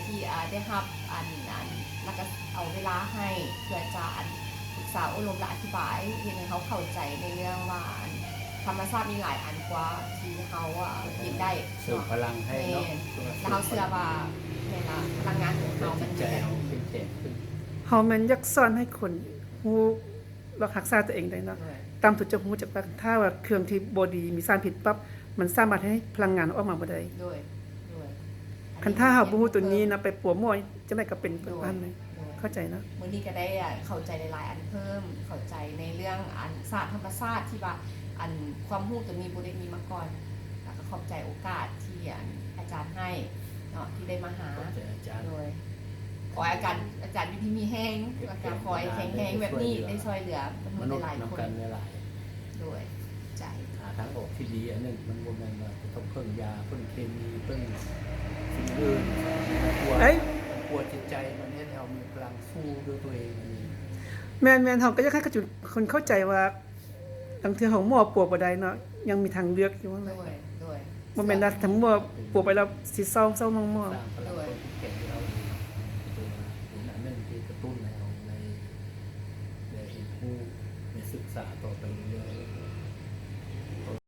ที่ได้รับแล้วก็เอาเวลาให้เพื่อจะปรึกษาอบรมและอธิบายเห็นให้เขาเข้าใจในเรื่องว่าธรรมชาติมีหลายอันกว่าที่เขาเห็นได้เสริมพลังให้เนาะแล้วเขาเชื่อว่าเนี่ยนะพลังงานของเขามันใจเอาเป็นแข็งขึ้นเฮาแม่นอยากสอนให้คนฮู้ว่ารักษาตัวเองได้เนาะตามตัวจะฮู้จักว่าถ้าว่าเครื่องที่บ่ดีมีสารพิษปั๊บมันสามารถให้พลังงานออกมาบ่ได้ด้วยคันถ้าเฮาบ่ฮู้ตัวนี้นะไปปัวมั่วจังได๋ก็เป็นแบบนั้นเลยเข้าใจนะมื้อนี้ก็ได้เข้าใจหลายๆอันเพิ่มเข้าใจในเรื่องศาสตร์ธรรมชาติที่ว่าความรู้ตัวนี้บ่ได้มีมาก่อนแล้วก็ขอบใจโอกาสที่อาจารย์ให้เนาะที่ได้มาหาโดยขออาจารย์อยู่ที่มีแห้งอาจารย์คอยแข็งๆแบบนี้ได้ช่วยเหลือมนุษย์หลายคนโดยใจหาทางออกที่ดีอันนึงมันบ่แม่นว่าต้องเพิ่งยาเพิ่งเคมีเพิ่งสิ่งอื่นปวดจิตใจมันเฮ็ดให้เรามีพลังสู้ด้วยตัวเองอันนี้แม่นๆเฮาก็อยากให้คนเข้าใจว่าบางเทื่อเฮาหมอปัวบ่ได้เนาะยังมีทางเลือกอยู่ว่าด้วยบ่แม่นว่าทั้งหมดปัวไปแล้วสิเศร้าๆมองๆด้วยแก่เราตัวอันนึงที่กระตุ้นให้เราในผู้ในศึกษาต่อไปเรื่อยๆ